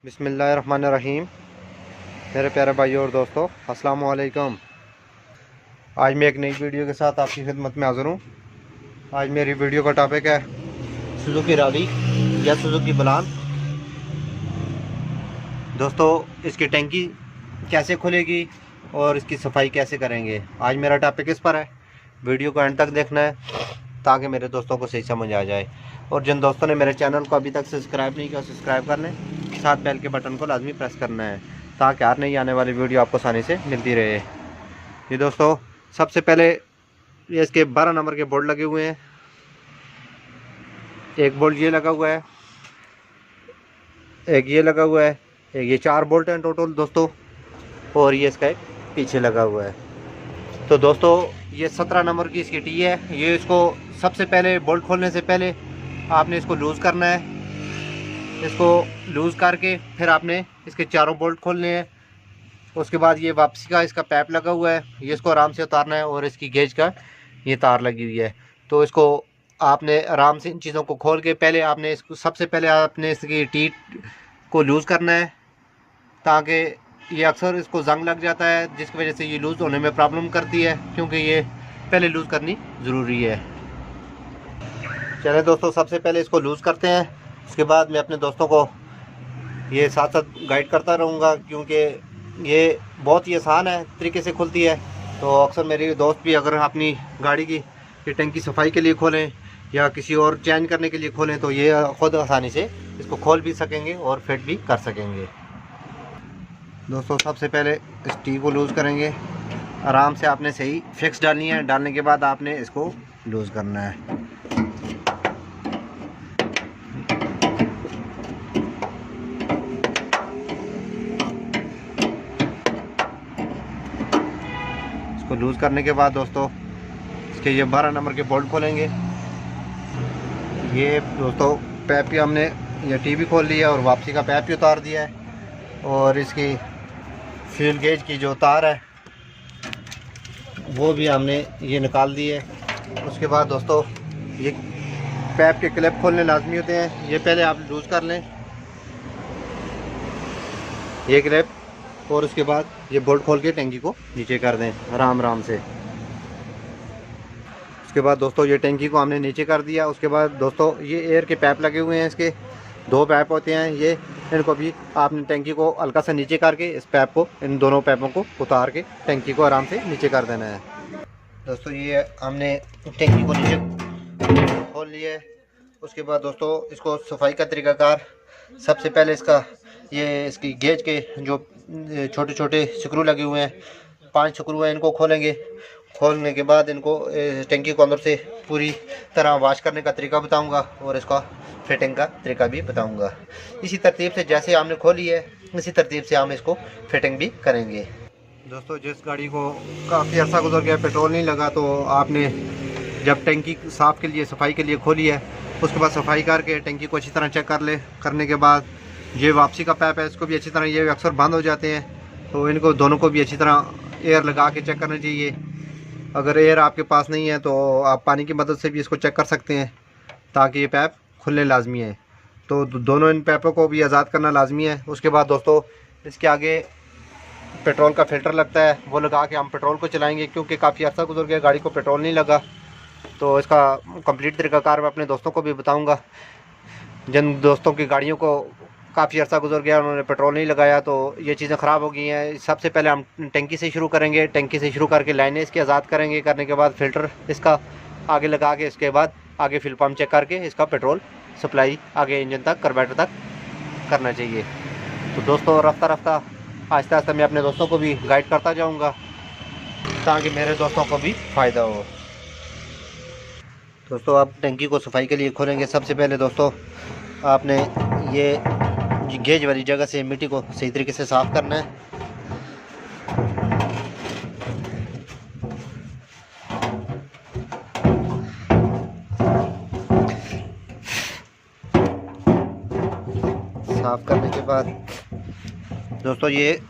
बिस्मिल्लाहिर्रहमानिर्रहीम। मेरे प्यारे भाइयों और दोस्तों, अस्सलाम वालेकुम। आज मैं एक नई वीडियो के साथ आपकी खिदमत में हाज़िर हूँ। आज मेरी वीडियो का टॉपिक है सुजुकी रैली या सुजुकी बलान। दोस्तों, इसकी टंकी कैसे खुलेगी और इसकी सफाई कैसे करेंगे, आज मेरा टॉपिक इस पर है। वीडियो को एंड तक देखना है ताकि मेरे दोस्तों को सही समझ आ जाए। और जिन दोस्तों ने मेरे चैनल को अभी तक सब्सक्राइब नहीं किया, सब्सक्राइब कर लें, साथ बेल के बटन को लाजमी प्रेस करना है ताकि हर नई आने वाली वीडियो आपको आसानी से मिलती रहे। ये दोस्तों, सबसे पहले ये इसके 12 नंबर के बोल्ट लगे हुए हैं। एक बोल्ट ये लगा हुआ है, एक ये लगा हुआ है, एक ये 4 बोल्ट हैं टोटल दोस्तों, और ये इसका एक पीछे लगा हुआ है। तो दोस्तों, ये 17 नंबर की इसकी टी है। ये इसको सबसे पहले बोल्ट खोलने से पहले आपने इसको लूज़ करना है। इसको लूज़ करके फिर आपने इसके चारों बोल्ट खोलने हैं। उसके बाद ये वापसी का इसका पैप लगा हुआ है, ये इसको आराम से उतारना है। और इसकी गेज का ये तार लगी हुई है। तो इसको आपने आराम से इन चीज़ों को खोल के पहले आपने इसको सबसे पहले आपने इसकी टी को लूज़ करना है, ताकि ये अक्सर इसको जंग लग जाता है, जिसकी वजह से ये लूज़ होने में प्रॉब्लम करती है, क्योंकि ये पहले लूज़ करनी ज़रूरी है। चलिए दोस्तों, सबसे पहले इसको लूज़ करते हैं। उसके बाद मैं अपने दोस्तों को ये साथ साथ गाइड करता रहूँगा, क्योंकि ये बहुत ही आसान है तरीके से खुलती है। तो अक्सर मेरे दोस्त भी अगर अपनी गाड़ी की टंकी सफाई के लिए खोलें या किसी और चेंज करने के लिए खोलें, तो ये ख़ुद आसानी से इसको खोल भी सकेंगे और फिट भी कर सकेंगे। दोस्तों, सबसे पहले इस टी को लूज़ करेंगे। आराम से आपने सही फिक्स डालनी है। डालने के बाद आपने इसको लूज़ करना है। इसको लूज़ करने के बाद दोस्तों, इसके ये 12 नंबर के बोल्ट खोलेंगे। ये दोस्तों पैप भी हमने ये टी भी खोल लिया और वापसी का पैप भी उतार दिया है। और इसकी फ्यूल गेज की जो तार है वो भी हमने ये निकाल दी है। उसके बाद दोस्तों, ये पैप के क्लिप खोलने लाजमी होते हैं। ये पहले आप लूज़ कर लें ये क्लिप, और उसके बाद ये बोल्ट खोल के टंकी को नीचे कर दें आराम से। उसके बाद दोस्तों, ये टंकी को हमने नीचे कर दिया। उसके बाद दोस्तों, ये एयर के पैप लगे हुए हैं, इसके 2 पैप होते हैं। ये इनको भी आपने टंकी को हल्का सा नीचे करके इस पैप को, इन दोनों पैपों को उतार के टंकी को आराम से नीचे कर देना है। दोस्तों, ये हमने टंकी को नीचे खोल लिया है। उसके बाद दोस्तों, इसको सफाई का तरीकाकार, सबसे पहले इसकी गेज के जो छोटे छोटे स्क्रू लगे हुए हैं, 5 स्क्रू हैं, इनको खोलेंगे। खोलने के बाद इनको टंकी को अंदर से पूरी तरह वॉश करने का तरीका बताऊंगा और इसका फिटिंग का तरीका भी बताऊंगा। इसी तरतीब से जैसे हमने खोली है, इसी तरतीब से हम इसको फिटिंग भी करेंगे। दोस्तों, जिस गाड़ी को काफ़ी अर्सा गुजर गया, पेट्रोल नहीं लगा, तो आपने जब टंकी साफ़ के लिए, सफाई के लिए खोली है, उसके बाद सफाई करके टंकी को अच्छी तरह चेक कर ले। करने के बाद ये वापसी का पैप है, इसको भी अच्छी तरह, ये अक्सर बंद हो जाते हैं, तो इनको दोनों को भी अच्छी तरह एयर लगा के चेक करना चाहिए। अगर एयर आपके पास नहीं है तो आप पानी की मदद से भी इसको चेक कर सकते हैं, ताकि ये पैप खुलने लाजमी है। तो दोनों इन पैपों को भी आज़ाद करना लाजमी है। उसके बाद दोस्तों, इसके आगे पेट्रोल का फ़िल्टर लगता है, वो लगा के हम पेट्रोल को चलाएंगे, क्योंकि काफ़ी अर्सा गुजर गया, गाड़ी को पेट्रोल नहीं लगा। तो इसका कंप्लीट तरीकाकार मैं अपने दोस्तों को भी बताऊंगा। जिन दोस्तों की गाड़ियों को काफ़ी अर्सा गुजर गया, उन्होंने पेट्रोल नहीं लगाया, तो ये चीज़ें ख़राब हो गई हैं। सबसे पहले हम टंकी से शुरू करेंगे। टंकी से शुरू करके लाइनें इसकी आज़ाद करेंगे। करने के बाद फ़िल्टर इसका आगे लगा के, इसके बाद आगे फिल पम्प चेक करके इसका पेट्रोल सप्लाई आगे इंजन तक, कार्बोरेटर तक करना चाहिए। तो दोस्तों, रफ्ता रफ्ता आहिस्ता आहिस्ता मैं अपने दोस्तों को भी गाइड करता जाऊँगा, ताकि मेरे दोस्तों को भी फ़ायदा हो। दोस्तों, आप टंकी को सफाई के लिए खोलेंगे। सबसे पहले दोस्तों, आपने ये गेज वाली जगह से मिट्टी को सही तरीके से साफ़ करना है। साफ़ करने के बाद दोस्तों, ये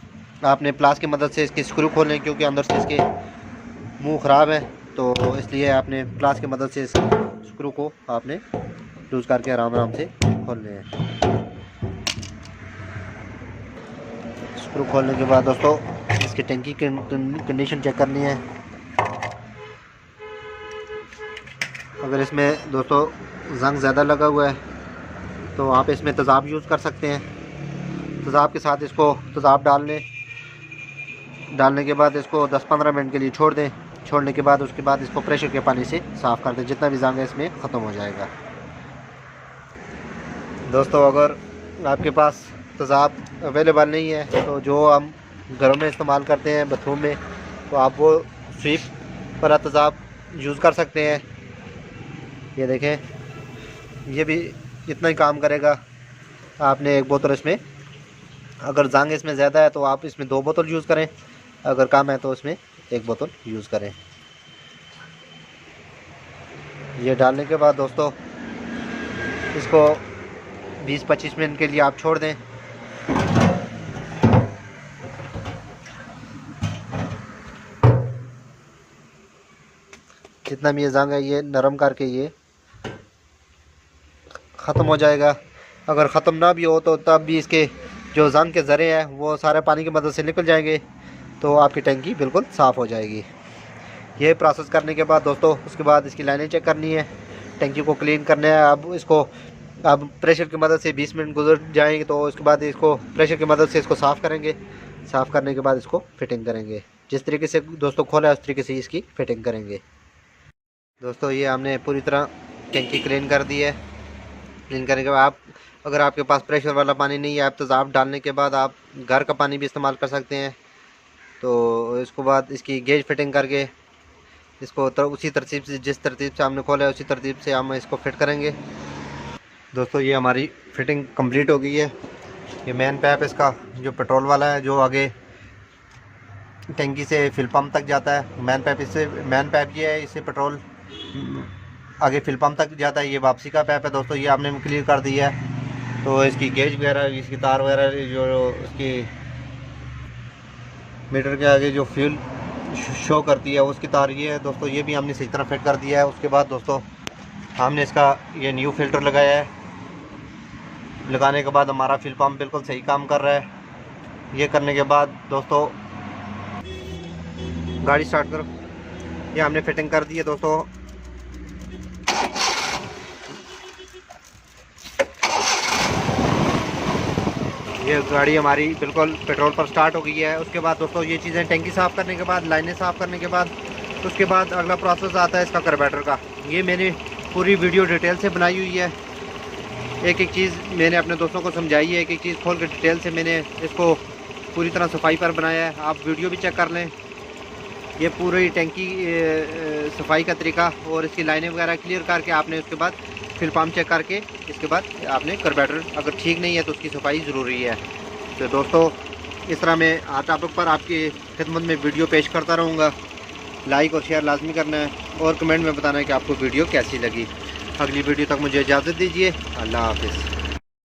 आपने प्लास की मदद से इसके स्क्रू खोलें, क्योंकि अंदर से इसके मुंह ख़राब है, तो इसलिए आपने प्लास की मदद से इस स्क्रू को आपने लूज़ करके आराम से खोलने हैं। स्क्रू खोलने के बाद दोस्तों इसकी टंकी की कंडीशन चेक करनी है। अगर इसमें दोस्तों जंग ज़्यादा लगा हुआ है तो आप इसमें तेज़ाब यूज़ कर सकते हैं। तेज़ाब के साथ इसको तेज़ाब डालने के बाद इसको 10-15 मिनट के लिए छोड़ दें। छोड़ने के बाद उसके बाद इसको प्रेशर के पानी से साफ़ कर दें, जितना भी जंग है इसमें ख़त्म हो जाएगा। दोस्तों अगर आपके पास तेज़ाब अवेलेबल नहीं है तो जो हम घरों में इस्तेमाल करते हैं बाथरूम में, तो आप वो स्वीप वाला तेज़ाब यूज़ कर सकते हैं। ये देखें, ये भी इतना ही काम करेगा। आपने एक बोतल इसमें, अगर जंग इसमें ज़्यादा है तो आप इसमें 2 बोतल यूज़ करें, अगर कम है तो इसमें 1 बोतल यूज़ करें। ये डालने के बाद दोस्तों इसको 20-25 मिनट के लिए आप छोड़ दें। जितना भी ये जंग है ये नरम करके ये ख़त्म हो जाएगा। अगर ख़त्म ना भी हो तो तब भी इसके जो जंग के ज़रे हैं वो सारे पानी की मदद से निकल जाएंगे, तो आपकी टंकी बिल्कुल साफ़ हो जाएगी। ये प्रोसेस करने के बाद दोस्तों उसके बाद इसकी लाइनें चेक करनी है, टंकी को क्लीन करना है। अब प्रेशर की मदद से 20 मिनट गुजर जाएंगे तो उसके बाद इसको प्रेशर की मदद से इसको साफ़ करेंगे। साफ़ करने के बाद इसको फिटिंग करेंगे। जिस तरीके से दोस्तों खोला है उस तरीके से इसकी फिटिंग करेंगे। दोस्तों ये हमने पूरी तरह टंकी क्लीन कर दी है। क्लीन करने के बाद अगर आपके पास प्रेशर वाला पानी नहीं है, आप तेज़ाब डालने के बाद आप घर का पानी भी इस्तेमाल कर सकते हैं। तो इसको बाद इसकी गेज फिटिंग करके इसको उसी तरतीब से, जिस तरतीब से हमने खोला है उसी तरतीब से हम इसको फिट करेंगे। दोस्तों ये हमारी फिटिंग कंप्लीट हो गई है। ये मेन पैप इसका जो पेट्रोल वाला है, जो आगे टंकी से फिल पम्प तक जाता है। मेन पैप ये है, इससे पेट्रोल आगे फिल पम्प तक जाता है। ये वापसी का पैप है दोस्तों, ये आपने क्लियर कर दिया है। तो इसकी गेज वगैरह, इसकी तार वगैरह, जो इसकी मीटर के आगे जो फ्यूल शो करती है उसकी तार ये है दोस्तों, ये भी हमने सही तरह फिट कर दिया है। उसके बाद दोस्तों हमने इसका ये न्यू फिल्टर लगाया है। लगाने के बाद हमारा फिल पम्प बिल्कुल सही काम कर रहा है। ये करने के बाद दोस्तों गाड़ी स्टार्ट करो। ये हमने फिटिंग कर दी है दोस्तों। ये गाड़ी हमारी बिल्कुल पेट्रोल पर स्टार्ट हो गई है। उसके बाद दोस्तों ये चीज़ें टंकी साफ़ करने के बाद, लाइनें साफ़ करने के बाद, उसके बाद अगला प्रोसेस आता है इसका कार्बोरेटर का। ये मैंने पूरी वीडियो डिटेल से बनाई हुई है। एक एक चीज़ मैंने अपने दोस्तों को समझाई है, एक एक चीज़ खोल के डिटेल से मैंने इसको पूरी तरह सफाई पर बनाया है। आप वीडियो भी चेक कर लें। ये पूरी टंकी सफाई का तरीका और इसकी लाइनें वगैरह क्लियर करके आपने उसके बाद फिल पम्प चेक करके इसके बाद आपने कार्बोरेटर अगर ठीक नहीं है तो उसकी सफाई ज़रूरी है। तो दोस्तों इस तरह मैं हर टॉपिक पर आपकी खिदमत में वीडियो पेश करता रहूँगा। लाइक और शेयर लाजमी करना है और कमेंट में बताना है कि आपको वीडियो कैसी लगी। अगली वीडियो तक मुझे इजाज़त दीजिए। अल्लाह हाफ़िज़।